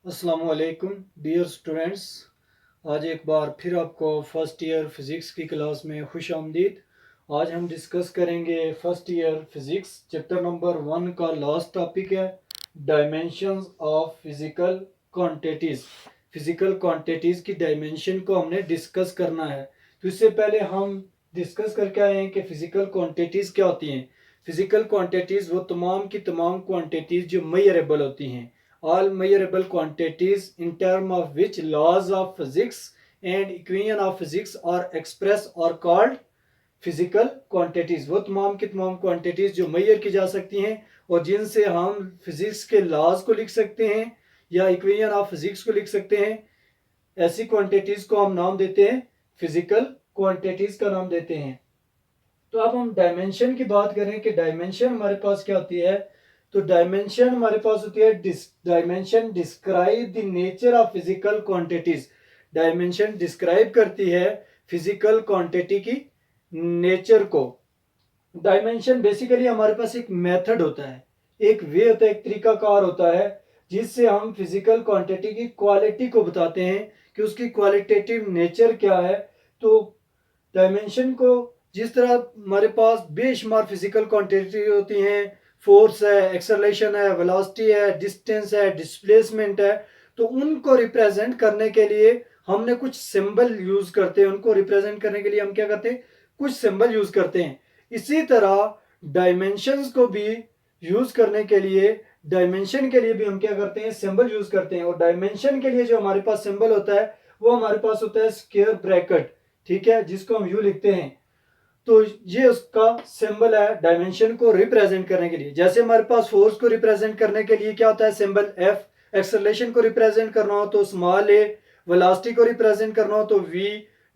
अस्सलाम वालेकुम dear students. आज एक बार फिर आपको फर्स्ट ईयर फिज़िक्स की क्लास में खुश आमदीद। आज हम डिस्कस करेंगे first year physics chapter number 1 का लास्ट टॉपिक है dimensions of physical quantities. Physical quantities की डायमेंशन को हमने डिस्कस करना है। तो इससे पहले हम डिस्कस करके आए हैं कि फ़िज़िकल क्वांटिटीज़ क्या होती हैं। फ़िज़िकल क्वांटिटीज़ वो तमाम की तमाम क्वांटिटीज़ जो मेजरेबल होती हैं, all measurable quantities in term of which laws of physics and equation of physics are expressed or called physical quantities। वो तमाम की तमाम क्वांटिटीज जो मेजर की जा सकती हैं और जिनसे हम फिजिक्स के लॉज को लिख सकते हैं या इक्वेशन ऑफ फिजिक्स को लिख सकते हैं, ऐसी क्वांटिटीज को हम नाम देते हैं फिजिकल क्वांटिटीज का नाम देते हैं। तो अब हम डायमेंशन की बात करें कि डायमेंशन हमारे पास क्या होती है। तो डायमेंशन हमारे पास होती है dimension describe the nature of physical quantities. Dimension describe करती है फिजिकल क्वांटिटी की नेचर को। डायमेंशन बेसिकली हमारे पास एक मेथड होता है, एक वे होता है, एक तरीकाकार होता है जिससे हम फिजिकल क्वांटिटी की क्वालिटी को बताते हैं कि उसकी क्वालिटेटिव नेचर क्या है। तो डायमेंशन को जिस तरह हमारे पास बेशुमार फिजिकल क्वांटिटी होती हैं, फोर्स है, एक्सेलरेशन है, वेलोसिटी है, डिस्टेंस है, डिस्प्लेसमेंट है, तो उनको रिप्रेजेंट करने के लिए हमने कुछ सिंबल यूज करते हैं। उनको रिप्रेजेंट करने के लिए हम क्या करते हैं, कुछ सिंबल यूज करते हैं। इसी तरह डायमेंशंस को भी यूज करने के लिए, डायमेंशन के लिए भी हम क्या करते हैं, सिंबल यूज करते हैं। और डायमेंशन के लिए जो हमारे पास सिंबल होता है वो हमारे पास होता है स्क्वायर ब्रैकेट, ठीक है, जिसको हम यू लिखते हैं। तो ये उसका सिंबल है डायमेंशन को रिप्रेजेंट करने के लिए। जैसे हमारे पास फोर्स को रिप्रेजेंट करने के लिए क्या होता है, सिंबल एफ। एक्सेलरेशन को रिप्रेजेंट करना हो तो स्मॉल ए, वेलोसिटी को रिप्रेजेंट करना हो तो वी,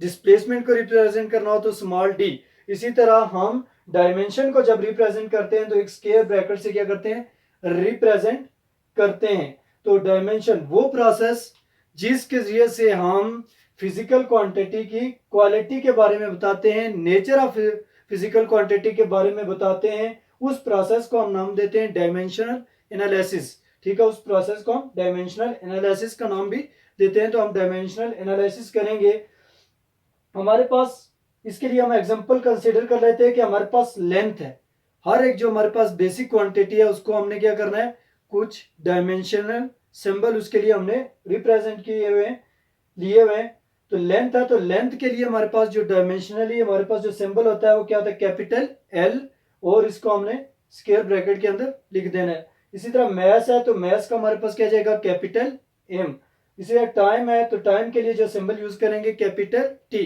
डिस्प्लेसमेंट को रिप्रेजेंट करना हो तो स्मॉल डी। इसी तरह हम डायमेंशन को जब रिप्रेजेंट करते हैं तो एक स्क्वायर ब्रैकेट से क्या करते हैं, रिप्रेजेंट करते हैं। तो डायमेंशन वो प्रोसेस जिसके जरिए से हम फिजिकल क्वांटिटी की क्वालिटी के बारे में बताते हैं, नेचर ऑफ फिजिकल क्वांटिटी के बारे में बताते हैं, उस प्रोसेस को हम नाम देते हैं डायमेंशनल एनालिसिस। ठीक है, उस प्रोसेस को हम डायमेंशनल एनालिसिस का नाम भी देते हैं। तो हम डायमेंशनल एनालिसिस करेंगे। हमारे पास इसके लिए हम एग्जांपल कंसीडर कर लेते हैं कि हमारे पास लेंथ है। हर एक जो हमारे पास बेसिक क्वांटिटी है उसको हमने क्या करना है, कुछ डायमेंशनल सिंबल उसके लिए हमने रिप्रेजेंट किए हुए लिए हुए हैं। तो लेंथ है, तो लेंथ के लिए हमारे पास जो डायमेंशनली हमारे पास जो सिंबल होता है वो क्या होता है, कैपिटल एल, और इसको हमने स्क्वायर ब्रैकेट के अंदर लिख देना है। इसी तरह मैस है तो मैस का हमारे पास क्या जाएगा, कैपिटल एम। इसी तरह टाइम है तो टाइम के लिए जो सिंबल यूज करेंगे कैपिटल टी।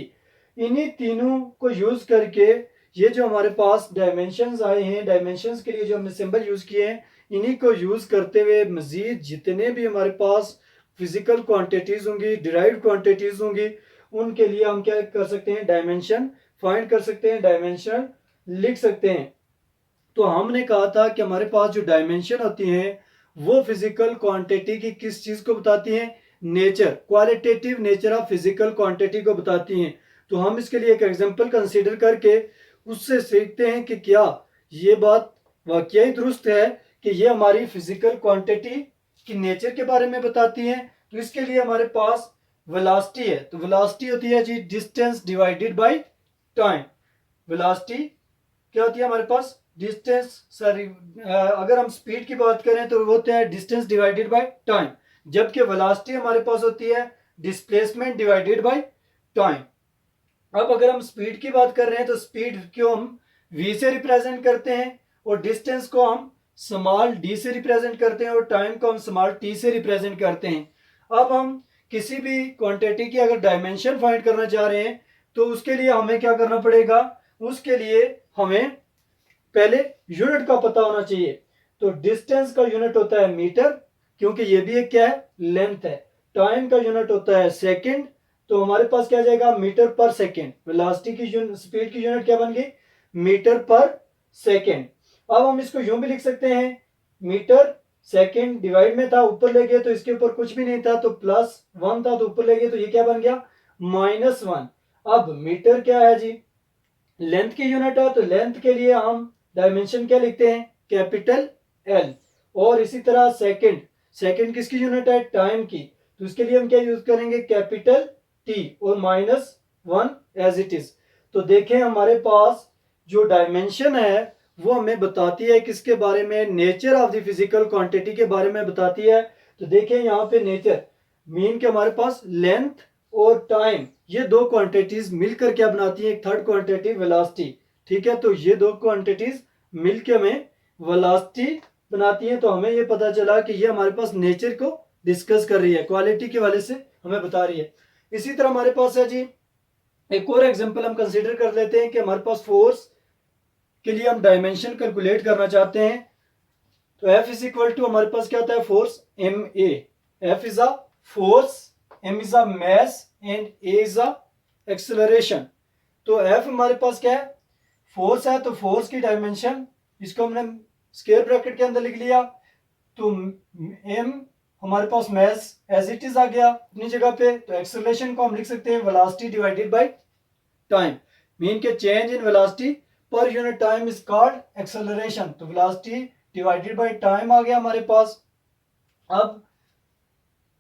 इन्हीं तीनों को यूज करके ये जो हमारे पास डायमेंशंस आए हैं, डायमेंशंस के लिए जो हमने सिंबल यूज किए हैं, इन्हीं को यूज करते हुए मजीद जितने भी हमारे पास फिजिकल क्वांटिटीज होंगी, डिराइव्ड क्वांटिटीज होंगी, उनके लिए हम क्या कर सकते हैं, डायमेंशन फाइंड कर सकते हैं, डायमेंशन लिख सकते हैं। तो हमने कहा था कि हमारे पास जो डायमेंशन होती हैं वो फिजिकल क्वांटिटी की किस चीज को बताती हैं, nature, qualitative nature of physical quantity को बताती हैं। तो हम इसके लिए एक एग्जांपल कंसीडर करके उससे सीखते हैं कि क्या ये बात वाकई दुरुस्त है कि ये हमारी फिजिकल क्वांटिटी की नेचर के बारे में बताती हैं। तो इसके लिए हमारे पास वेलोसिटी है, तो वेलोसिटी होती है जी distance divided by time. Velocity क्या होती है हमारे पास, डिस्टेंस, सॉरी, अगर हम स्पीड की बात करें तो वो होता है डिस्टेंस डिवाइडेड बाय टाइम, जबकि वेलोसिटी हमारे पास होती है डिस्प्लेसमेंट डिवाइडेड बाय टाइम। अब अगर हम स्पीड की बात कर रहे हैं तो स्पीड को हम v से रिप्रेजेंट करते हैं और डिस्टेंस को हम स्मॉल d से रिप्रेजेंट करते हैं और टाइम को हम स्मॉल t से रिप्रेजेंट करते हैं। अब हम किसी भी क्वांटिटी की अगर डायमेंशन फाइंड करना चाह रहे हैं तो उसके लिए हमें क्या करना पड़ेगा, उसके लिए हमें पहले यूनिट का पता होना चाहिए। तो डिस्टेंस का यूनिट होता है मीटर, क्योंकि ये भी एक क्या है, लेंथ है। टाइम का यूनिट होता है सेकंड, तो हमारे पास क्या जाएगा, मीटर पर सेकंड। वेलोसिटी की स्पीड की यूनिट क्या बन गई, मीटर पर सेकंड। अब हम इसको यूं भी लिख सकते हैं, मीटर सेकंड डिवाइड में था, ऊपर ले गए तो इसके ऊपर कुछ भी नहीं था तो प्लस वन था, तो ऊपर ले गए तो ये क्या बन गया, माइनस वन। अब मीटर क्या है जी, लेंथ की यूनिट है, तो लेंथ के लिए हम डायमेंशन क्या लिखते हैं, कैपिटल एल। और इसी तरह सेकंड, सेकंड किसकी यूनिट है, टाइम की, तो इसके लिए हम क्या यूज करेंगे, कैपिटल टी और -1 एज इट इज। तो देखें हमारे पास जो डायमेंशन है वो हमें बताती है किसके बारे में, nature of the physical quantity के बारे में बताती है। तो देखें यहाँ पे नेचर मीन के हमारे पास लेंथ और टाइम, ये दो क्वांटिटीज मिलकर क्या बनाती है, एक थर्ड क्वांटिटी वेलोसिटी। ठीक है, तो ये दो क्वांटिटीज मिलकर हमें वेलोसिटी बनाती है। तो हमें ये पता चला कि ये हमारे पास नेचर को डिस्कस कर रही है, क्वालिटी के वाले से हमें बता रही है। इसी तरह हमारे पास है जी एक और एग्जांपल हम कंसीडर कर लेते हैं कि हमारे पास फोर्स के लिए हम डायमेंशन कैलकुलेट करना चाहते हैं। तो F इज इक्वल टू हमारे पास क्या होता है, force m a. F is a force, M is a mass and A is a acceleration. तो F हमारे पास क्या है, फोर्स है, तो फोर्स की डायमेंशन इसको हमने स्क्वायर ब्रैकेट के अंदर लिख लिया। तो M हमारे पास मास एज इट इज आ गया अपनी जगह पे। तो एक्सेलरेशन को हम लिख सकते हैं velocity divided by time, mean के change in velocity per unit time is called acceleration. तो वेलोसिटी डिवाइडेड बाय टाइम आ गया हमारे पास। अब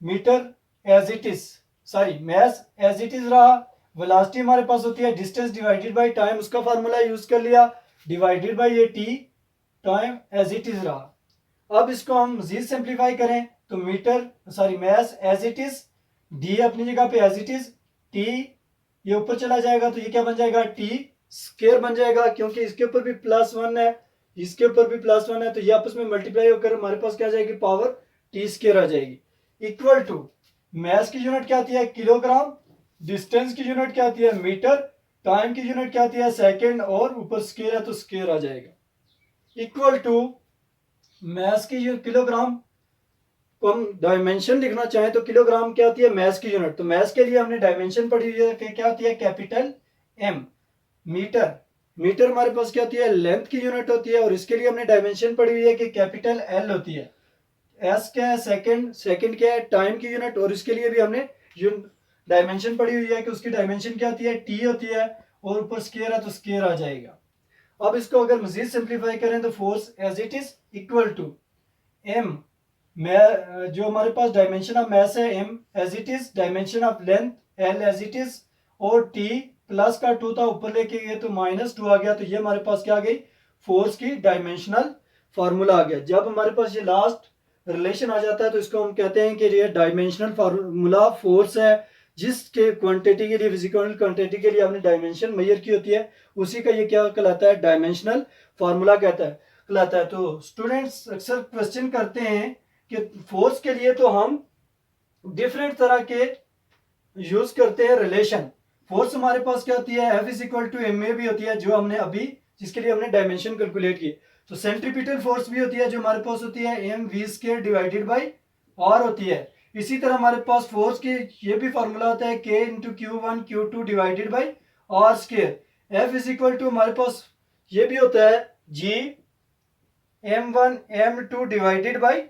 meter as it is, sorry mass as it is रहा, वेलोसिटी हमारे पास होती है डिस्टेंस डिवाइडेड बाय टाइम, उसका फार्मूला यूज कर लिया, डिवाइडेड बाय ये T, time as it is रहा। अब इसको हम मजीद सिंप्लीफाई करें तो metre sorry mass as it is, d अपनी जगह पे एज इट इज, टी ये ऊपर चला जाएगा तो ये क्या बन जाएगा, टी स्क्वायर बन जाएगा, क्योंकि इसके ऊपर भी +1 है, इसके ऊपर भी +1 है, तो ये आपस में मल्टीप्लाई होकर हमारे पास क्या आ जाएगी, पावर टी स्क्वायर आ जाएगी। इक्वल टू मास की यूनिट क्या आती है, किलोग्राम, डिस्टेंस की यूनिट क्या आती है, मीटर, टाइम की यूनिट क्या आती है, सेकेंड, और ऊपर स्क्वायर है तो स्क्वायर आ जाएगा। इक्वल टू मास की किलोग्राम को हम डायमेंशन लिखना चाहें तो किलोग्राम क्या होती है, मास की यूनिट। तो मास के लिए हमने डायमेंशन पढ़ी हुई है कि क्या होती है, कैपिटल एम। मीटर, मीटर हमारे पास क्या होती है, लेंथ की यूनिट होती है, और इसके लिए हमने डायमेंशन पढ़ी हुई है कि कैपिटल एल होती है। एस क्या है, सेकंड, सेकंड क्या है, टाइम की यूनिट, और इसके लिए भी हमने डायमेंशन पढ़ी हुई है कि उसकी डायमेंशन क्या होती है, टी होती है, और ऊपर स्क्वायर है तो स्क्वायर आ जाएगा। अब इसको अगर मजीद सिंप्लीफाई करें तो force as it is equal to m, जो हमारे पास डायमेंशन ऑफ मास है m as it is, dimension of length l as it is, और टी प्लस का 2 था ऊपर लेके गए तो -2 आ गया। तो ये हमारे पास क्या आ गई, फोर्स की डायमेंशनल फार्मूला आ गया। जब हमारे पास ये लास्ट रिलेशन आ जाता है तो इसको हम कहते हैं कि ये डायमेंशनल फार्मूला फोर्स है, जिसके क्वांटिटी के लिए, फिजिकल क्वांटिटी के लिए हमने डायमेंशन मेजर की होती है, उसी का ये क्या कहलाता है, डायमेंशनल फार्मूला कहलाता है। तो स्टूडेंट्स अक्सर क्वेश्चन करते हैं कि फोर्स के लिए तो हम डिफरेंट तरह के यूज करते हैं रिलेशन। फोर्स हमारे पास क्या होती है, F is equal to m a भी होती है, जो हमने अभी जिसके लिए हमने डायमेंशन कैलकुलेट की। तो सेंट्रीपिटल फोर्स भी होती है जो हमारे पास होती है m v square divided by r होती है। इसी तरह हमारे पास फोर्स की ये भी फार्मूला होता है K into Q1 Q2 divided by r square. F is equal to हमारे पास ये भी होता है G M1 M2 divided by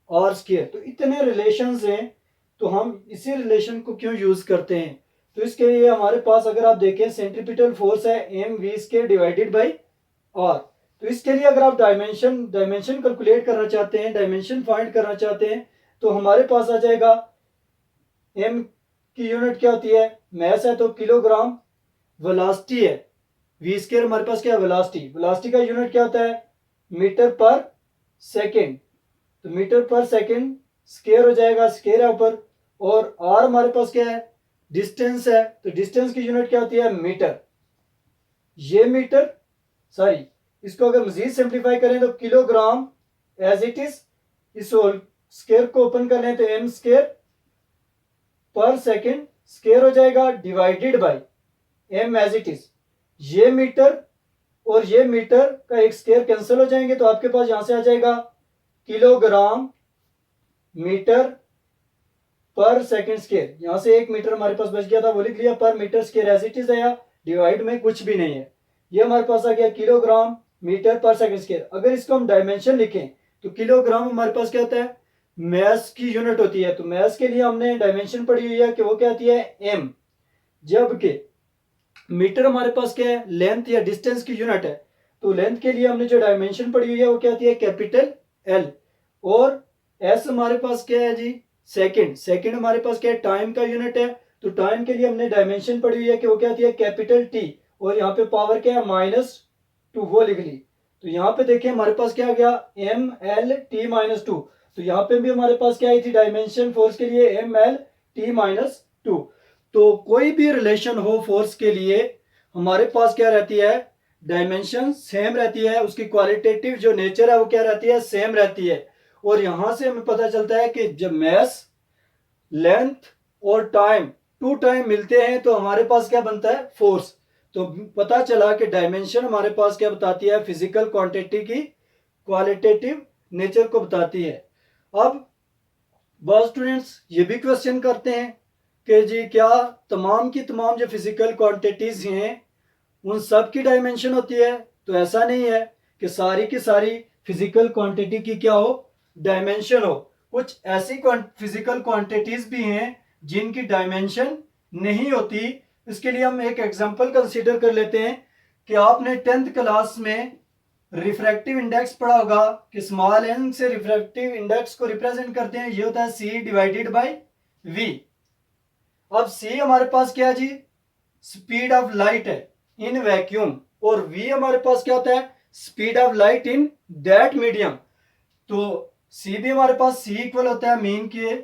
r square. तो इतने रिलेशंस हैं, तो हम इसी रिलेशन को क्यों यूज करते हैं, तो इसके लिए हमारे पास अगर आप देखें सेंट्रीपिटल फोर्स है m v square divided by r. तो इसके लिए अगर आप डायमेंशन कैलकुलेट करना चाहते हैं, डायमेंशन फाइंड करना चाहते हैं, तो हमारे पास आ जाएगा एम की यूनिट क्या होती है, मास है तो किलोग्राम, वेलोसिटी है वी स्क्वायर, हमारे पास क्या है वेलोसिटी, वेलोसिटी का यूनिट क्या होता है, मीटर पर सेकेंड। तो मीटर पर सेकेंड स्क्वायर हो जाएगा, स्क्वायर है ऊपर, और आर हमारे पास क्या है, डिस्टेंस है, तो डिस्टेंस की यूनिट क्या होती है, मीटर। ये मीटर सॉरी इसको अगर मजीद सिंप्लीफाई करें तो किलोग्राम एज इट इज, इस स्क्वायर को ओपन कर लें तो m square per second square हो जाएगा, divided by m as it is. ये मीटर और ये मीटर का एक स्क्वायर कैंसिल हो जाएंगे, तो आपके पास यहां से आ जाएगा किलोग्राम मीटर पर सेकंड स्क्वायर। यहां से 1 मीटर हमारे पास बच गया था, वो लिख लिया, पर metre square as it is है, या डिवाइड में कुछ भी नहीं है। ये हमारे पास आ गया किलोग्राम मीटर पर सेकंड स्क्वायर। अगर इसको हम डायमेंशन लिखें तो किलोग्राम हमारे पास क्या होता है, मास की यूनिट होती है। तो मास के लिए हमने डायमेंशन पढ़ी हुई है कि वो क्या होती है, एम, जबकि मीटर हमारे पास क्या है, लेंथ या डिस्टेंस की यूनिट है। तो लेंथ के लिए हमने जो डायमेंशन पढ़ी हुई है वो क्या होती है, कैपिटल एल, और एस हमारे पास क्या है जी, सेकंड। सेकंड हमारे पास क्या है, टाइम का यूनिट है। तो टाइम के लिए हमने डायमेंशन पढ़ी हुई है कि वो क्या होती है, कैपिटल टी, और यहाँ पे पावर क्या है, -2, वो लिख ली। तो यहाँ पे देखिए हमारे पास क्या आ गया, mlt-2। तो यहाँ पे भी हमारे पास क्या आई थी डायमेंशन फोर्स के लिए, mlt-2। तो कोई भी रिलेशन हो फोर्स के लिए, हमारे पास क्या रहती है, डायमेंशन सेम रहती है, उसकी क्वालिटेटिव जो नेचर है वो क्या रहती है, सेम रहती है। और यहां से हमें पता चलता है कि जब मैस, लेंथ और टाइम, टू टाइम मिलते हैं तो हमारे पास क्या बनता है, फोर्स। तो पता चला कि डायमेंशन हमारे पास क्या बताती है, फिजिकल क्वांटिटी की क्वालिटेटिव नेचर को बताती है। अब बहुत स्टूडेंट्स ये भी क्वेश्चन करते हैं कि जी क्या तमाम की तमाम जो फिजिकल क्वांटिटीज हैं उन सब की डायमेंशन होती है? तो ऐसा नहीं है कि सारी की सारी फिजिकल क्वांटिटी की क्या हो, डायमेंशन हो। कुछ ऐसी फिजिकल क्वांटिटीज भी हैं जिनकी डायमेंशन नहीं होती। इसके लिए हम एक एग्जांपल कंसीडर कर लेते हैं कि आपने 10th क्लास में रिफ्रैक्टिव इंडेक्स पढ़ा होगा कि स्मॉल एन से रिफ्रैक्टिव इंडेक्स को रिप्रेजेंट करते हैं, ये होता है सी डिवाइडेड बाय वी। अब सी हमारे पास क्या है जी, स्पीड ऑफ लाइट है इन वैक्यूम, और v हमारे पास क्या होता है, speed of light in that medium. तो c भी हमारे पास c इक्वल होता है मीन के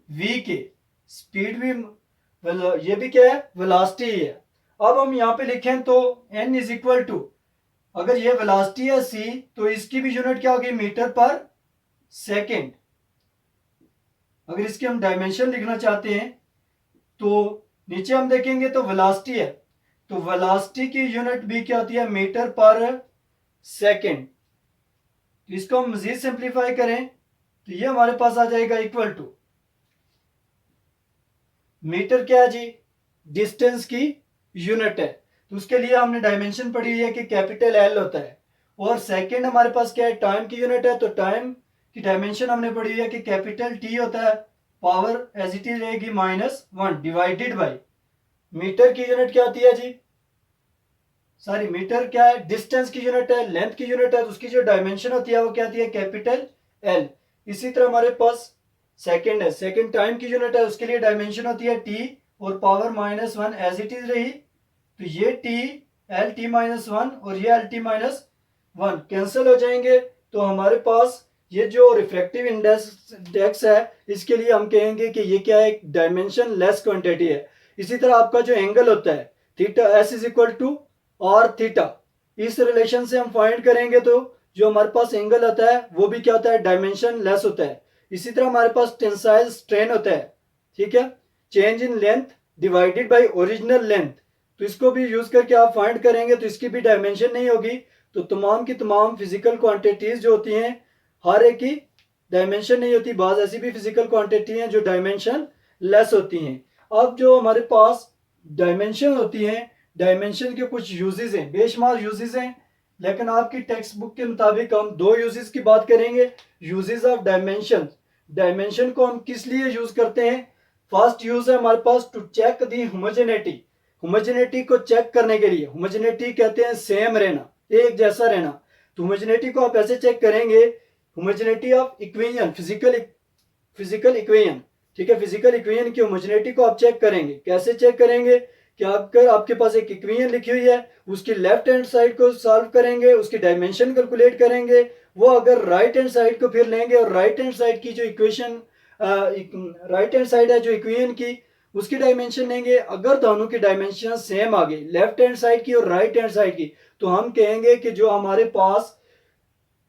v के, स्पीड भी ये भी क्या है, वेलोसिटी ही है। अब हम यहाँ पे लिखें तो n इज इक्वल टू, अगर ये वेलोसिटी है c तो इसकी भी यूनिट क्या होगी, मीटर पर सेकेंड। अगर इसके हम डायमेंशन लिखना चाहते हैं तो नीचे हम देखेंगे तो वेलोसिटी है, तो वेलोसिटी की यूनिट भी क्या होती है, मीटर पर सेकेंड। तो इसको हम मजीद सिंप्लीफाई करें तो ये हमारे पास आ जाएगा इक्वल टू, मीटर क्या है जी, डिस्टेंस की यूनिट है। तो उसके लिए हमने डायमेंशन पढ़ी हुई है कि कैपिटल एल होता है, और सेकेंड हमारे पास क्या है, टाइम की यूनिट है। तो टाइम की डायमेंशन हमने पढ़ी हुई है कि कैपिटल टी होता है, पावर एज इट इज रहेगी -1 डिवाइडेड बाई, मीटर की यूनिट क्या होती है जी, सॉरी मीटर क्या है, डिस्टेंस की यूनिट है, लेंथ की यूनिट है, तो उसकी जो डायमेंशन होती है वो क्या होती है, कैपिटल एल। इसी तरह हमारे पास सेकंड है, सेकंड टाइम की यूनिट है, उसके लिए डायमेंशन होती है टी, और पावर -1 एज इट इज रही। तो ये टी, एल टी -1 और ये एल टी -1 कैंसिल हो जाएंगे। तो हमारे पास ये जो रिफ्रैक्टिव इंडेक्स है, इसके लिए हम कहेंगे कि ये क्या है, एक डायमेंशन लेस क्वांटिटी है। इसी तरह आपका जो एंगल होता है theta s is equal to और थीटा, इस रिलेशन से हम फाइंड करेंगे तो जो हमारे पास एंगल होता है वो भी क्या होता है, डायमेंशन लेस होता है। इसी तरह हमारे पास टेंसाइल स्ट्रेन होता है, ठीक है, change in length divided by original length. तो इसको भी यूज करके आप फाइंड करेंगे तो इसकी भी डायमेंशन नहीं होगी। तो तमाम की तमाम फिजिकल क्वांटिटीज जो होती हैं हर एक की डायमेंशन नहीं होती, बाज ऐसी भी फिजिकल क्वांटिटी हैं जो डायमेंशन लेस होती हैं। अब जो हमारे पास डायमेंशन होती हैं, डायमेंशन के कुछ यूजेस हैं, बेशुमार यूजेस हैं, लेकिन आपकी टेक्स्ट बुक के मुताबिक हम दो यूजेस की बात करेंगे। यूजेस ऑफ डायमेंशन, डायमेंशन को हम किस लिए यूज करते हैं। फर्स्ट यूज है हमारे पास to check the homogeneity, homogeneity को चेक करने के लिए। होमोजेनिटी कहते हैं सेम रहना, एक जैसा रहना। तो होमोजेनिटी को आप ऐसे चेक करेंगे, homogeneity of equation, physical equation, ठीक है, फिजिकल इक्वेशन की होमोजेनिटी को आप चेक करेंगे। कैसे चेक करेंगे कि अगर आपके पास एक इक्वेशन लिखी हुई है, उसकी लेफ्ट हैंड साइड को सॉल्व करेंगे, उसकी डायमेंशन कैलकुलेट करेंगे, वो अगर राइट हैंड साइड को फिर लेंगे और राइट हैंड साइड की जो इक्वेशन, राइट हैंड साइड है जो इक्वेशन की, उसकी डायमेंशन लेंगे। अगर दोनों की डायमेंशन सेम आ गई, लेफ्ट हैंड साइड की और राइट हैंड साइड की, तो हम कहेंगे कि जो हमारे पास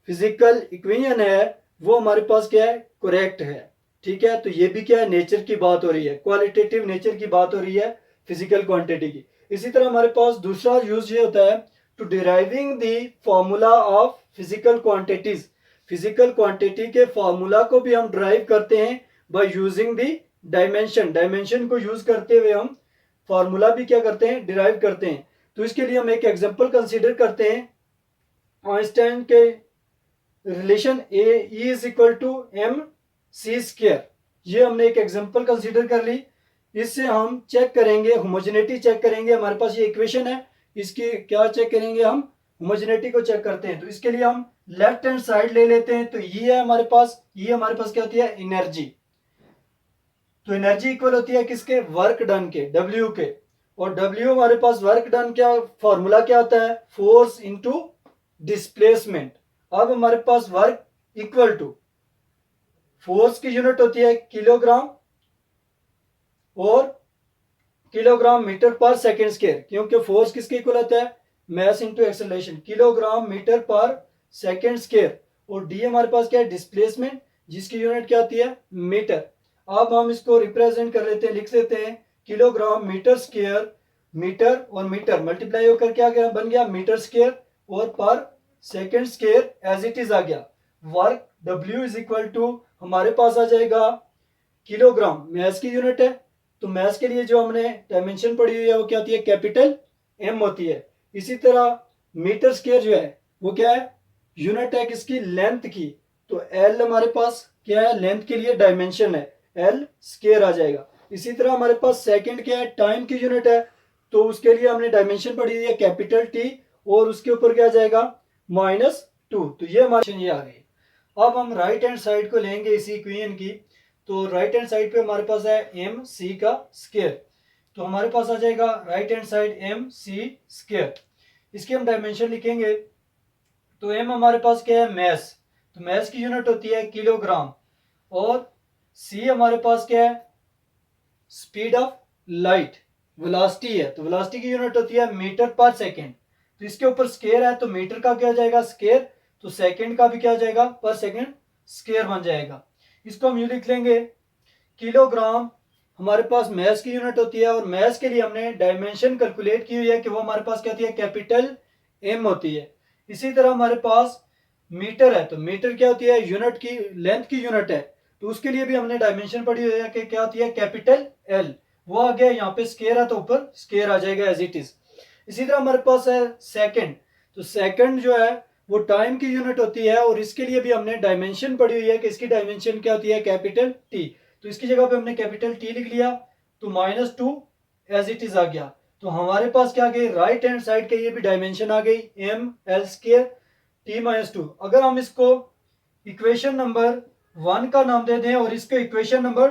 फिजिकल इक्वेशन है वो हमारे पास क्या है, करेक्ट है, ठीक है। तो ये भी क्या है, नेचर की बात हो रही है, क्वालिटेटिव नेचर की बात हो रही है फिजिकल क्वांटिटी की। इसी तरह हमारे पास दूसरा यूज ये होता है to deriving the formula of physical quantities. Physical quantity के फॉर्मूला को भी हम डिराइव करते हैं by using the dimension, dimension को यूज करते हुए हम फॉर्मूला भी क्या करते हैं, डिराइव करते हैं। तो इसके लिए हम एक एग्जांपल कंसीडर करते हैं, आइंस्टाइन के relation a is equal to m c square. ये हमने एक एग्जांपल कंसीडर कर ली। इससे हम चेक करेंगे, होमोजेनिटी चेक करेंगे। हमारे पास ये इक्वेशन है, इसकी क्या चेक करेंगे हम, होमोजेनिटी को चेक करते हैं। तो इसके लिए हम लेफ्ट हैंड साइड ले लेते हैं तो ये है हमारे पास, ये हमारे पास क्या होती है, एनर्जी। तो एनर्जी इक्वल होती है किसके, वर्क डन के, डब्ल्यू के। और डब्ल्यू हमारे पास वर्क डन क्या फॉर्मूला क्या होता है, फोर्स इनटू डिस्प्लेसमेंट। अब हमारे पास वर्क इक्वल टू, फोर्स की यूनिट होती है किलोग्राम और kilogram metre per second square, क्योंकि फोर्स किसके इक्वल होता है, mass into acceleration, kilogram metre per second square. और डी हमारे पास क्या है, डिस्प्लेसमेंट, जिसकी यूनिट क्या होती है, मीटर। अब हम इसको रिप्रेजेंट कर लेते हैं, लिख लेते हैं किलोग्राम मीटर स्क्वायर, मीटर और मीटर मल्टीप्लाई होकर क्या गया, बन गया मीटर स्क्वायर, और per second square as it is आ गया। Work W is equal to हमारे पास आ जाएगा किलोग्राम, मैस की यूनिट है, तो मैस के लिए जो हमने डायमेंशन पढ़ी हुई है वो क्या होती है, कैपिटल एम होती है। इसी तरह मीटर स्क्वायर जो है वो क्या है, यूनिट है किसकी, लेंथ की, तो एल हमारे पास क्या है, लेंथ के लिए डायमेंशन है, एल स्क्वायर आ जाएगा। इसी तरह हमारे पास सेकंड क्या है, टाइम की यूनिट है, तो उसके लिए हमने डायमेंशन पढ़ी हुई है कैपिटल टी, और उसके ऊपर क्या जाएगा, -2। तो ये हमारी ये आ गई। अब हम राइट हैंड साइड को लेंगे इसी इक्वेशन की, तो राइट हैंड साइड पे हमारे पास है एम सी का स्क्वायर, तो हमारे पास आ जाएगा right hand side m c square. इसके हम डायमेंशन लिखेंगे, तो एम हमारे पास क्या है, मैस, तो मैस की यूनिट होती है किलोग्राम, और सी हमारे पास क्या है, स्पीड ऑफ लाइट, वेलोसिटी है, तो वेलोसिटी की यूनिट होती है मीटर पर सेकेंड। तो इसके ऊपर स्क्वायर है, तो मीटर का क्या हो जाएगा, स्क्वायर, तो सेकेंड का भी क्या हो जाएगा, पर सेकेंड स्क्वायर बन जाएगा। इसको हम यूं लिख लेंगे, किलोग्राम हमारे पास मैस की यूनिट होती है, और मैस के लिए हमने डायमेंशन कैलकुलेट की हुई है कि वो हमारे पास क्या होती है, कैपिटल एम होती है। इसी तरह हमारे पास मीटर है, तो मीटर क्या होती है, यूनिट की, लेंथ की यूनिट है, तो उसके लिए भी हमने डायमेंशन पढ़ी हुई है कि क्या होती है, कैपिटल एल। वो आ गया, यहाँ पे स्क्वायर है तो ऊपर स्क्वायर आ जाएगा एज इट इज। इसी तरह हमारे पास है सेकंड, तो सेकंड जो है वो टाइम की यूनिट होती है, और इसके लिए भी हमने डायमेंशन पढ़ी हुई है कि इसकी डायमेंशन क्या होती है, कैपिटल टी, तो इसकी जगह पे हमने कैपिटल टी लिख लिया, तो -2 एज इट इज आ गया। तो हमारे पास क्या आ गई, राइट हैंड साइड के ये भी डायमेंशन आ गई, एम एल स्क्वायर t-2। अगर हम इसको इक्वेशन नंबर 1 का नाम दे दें और इसको इक्वेशन नंबर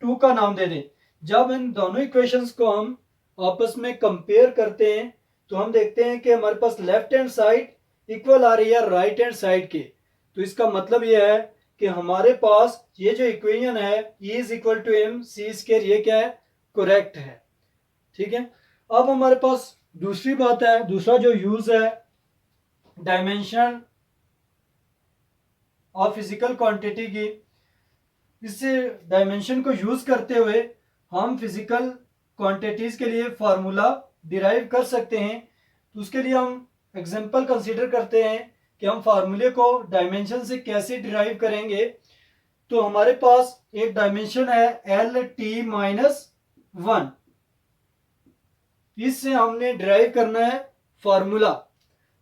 2 का नाम दे दें, जब इन दोनों इक्वेशंस को हम आपस में कंपेयर करते हैं तो हम देखते हैं कि हमारे पास लेफ्ट हैंड साइड इक्वल आ रही है राइट हैंड साइड के। तो इसका मतलब यह है कि हमारे पास ये जो इक्वेशन है E is equal to m c square, ये क्या है, करेक्ट है। ठीक है, अब हमारे पास दूसरी बात है, दूसरा जो यूज है डायमेंशन ऑफ फिजिकल क्वांटिटी की, इस डायमेंशन को यूज करते हुए हम फिजिकल क्वांटिटीज के लिए फार्मूला डिराइव कर सकते हैं। तो उसके लिए हम एग्जांपल कंसीडर करते हैं कि हम फार्मूले को डायमेंशन से कैसे डिराइव करेंगे। तो हमारे पास एक डायमेंशन है L-T-1, इससे हमने डिराइव करना है फार्मूला।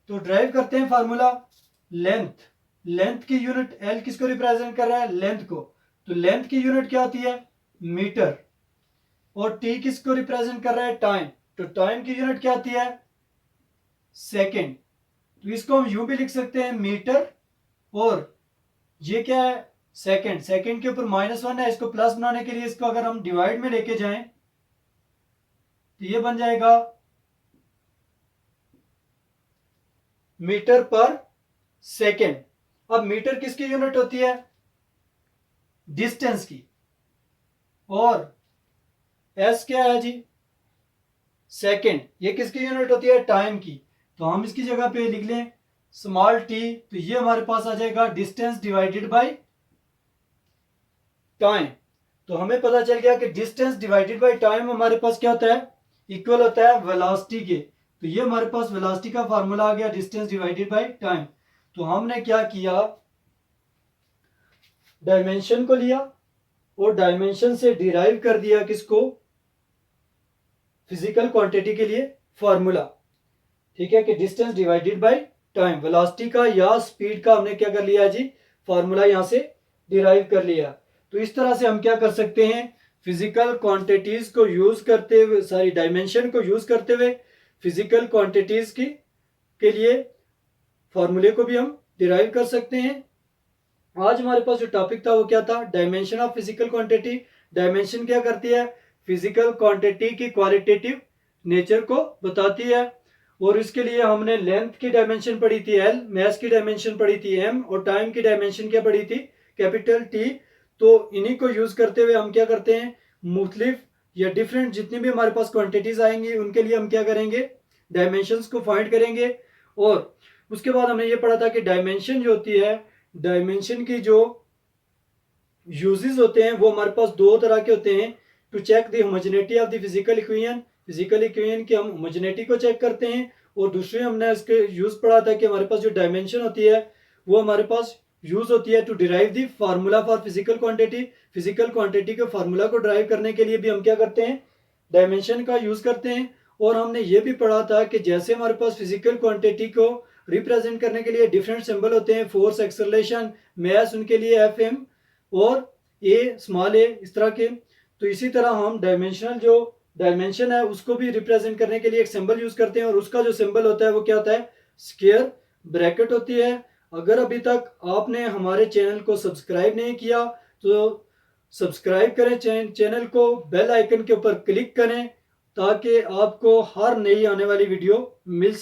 तो ड्राइव करते हैं फार्मूला, लेंथ, लेंथ की यूनिट एल किसको रिप्रेजेंट कर रहा है, लेंथ को, तो लेंथ की यूनिट क्या होती है, मीटर, और टी किसको रिप्रेजेंट कर रहा है, टाइम, तो टाइम की यूनिट क्या होती है, सेकेंड। तो इसको हम यूं भी लिख सकते हैं मीटर, और ये क्या है, सेकेंड, सेकेंड के ऊपर -1 है, इसको प्लस बनाने के लिए इसको अगर हम डिवाइड में लेके जाएं तो ये बन जाएगा मीटर पर सेकेंड। अब मीटर किसकी यूनिट होती है, डिस्टेंस की, और एस क्या है जी, सेकेंड, ये किसकी यूनिट होती है, टाइम की। तो हम इसकी जगह पे लिख लें स्मॉल टी, तो ये हमारे पास आ जाएगा डिस्टेंस डिवाइडेड बाय टाइम। तो हमें पता चल गया कि डिस्टेंस डिवाइडेड बाय टाइम हमारे पास क्या होता है, इक्वल होता है वेलोसिटी के। तो ये हमारे पास वेलोसिटी का फार्मूला आ गया, डिस्टेंस डिवाइडेड बाय टाइम। तो हमने क्या किया, डायमेंशन को लिया और डायमेंशन से डिराइव कर दिया किसको, फिजिकल क्वांटिटी के लिए फार्मूला। ठीक है, कि distance divided by time, velocity का या स्पीड का हमने क्या कर लिया जी, फार्मूला यहां से डिराइव कर लिया। तो इस तरह से हम क्या कर सकते हैं, फिजिकल क्वांटिटीज को यूज करते हुए, सारी डायमेंशन को यूज करते हुए फिजिकल क्वांटिटीज की के लिए फार्मूले को भी हम डिराइव कर सकते हैं। आज हमारे पास जो टॉपिक था वो क्या था, dimension of physical quantity. Dimension क्या करती है, फिजिकल क्वांटिटी की क्वालिटेटिव नेचर को बताती है। और इसके लिए हमने लेंथ की डायमेंशन पढ़ी थी एल, मैस की डायमेंशन पढ़ी थी एम, और टाइम की डायमेंशन क्या पढ़ी थी, कैपिटल टी। तो इन्हीं को यूज करते हुए हम क्या करते हैं, मुख्तलिफ या डिफरेंट जितनी भी हमारे पास क्वांटिटीज आएंगी उनके लिए हम क्या करेंगे, डायमेंशंस को फाइंड करेंगे। और उसके बाद हमने ये पढ़ा था कि डायमेंशन जो होती है, डायमेंशन की जो यूजेस होते हैं वो हमारे पास दो तरह के होते हैं। To check the homogeneity of the physical equation, physical equation की हम होमोजेनिटी को चेक करते हैं। और दूसरे हमने इसके यूज पढ़ा था कि हमारे पास जो डायमेंशन होती है वो हमारे पास यूज होती है to derive the formula for physical quantity. Physical quantity के फार्मूला को ड्राइव करने के लिए भी हम क्या करते हैं, डायमेंशन का यूज करते हैं। और हमने ये भी पढ़ा था कि जैसे हमारे पास फिजिकल क्वांटिटी को रिप्रेजेंट करने के लिए डिफरेंट सिंबल होते हैं, फोर्स, एक्सेलरेशन, मैस, उनके लिए एफ एम और ए, स्मॉल ए, इस तरह के। तो इसी तरह हम डायमेंशनल जो डायमेंशन है उसको भी रिप्रेजेंट करने के लिए एक सिंबल यूज करते हैं, और उसका जो सिंबल होता है वो क्या होता है, स्क्वायर ब्रैकेट होती है। अगर अभी तक आपने हमारे चैनल को सब्सक्राइब नहीं किया तो सब्सक्राइब करें चैनल को, बेल आइकन के ऊपर क्लिक करें ताकि आपको हर नई आने वाली वीडियो मिल सके।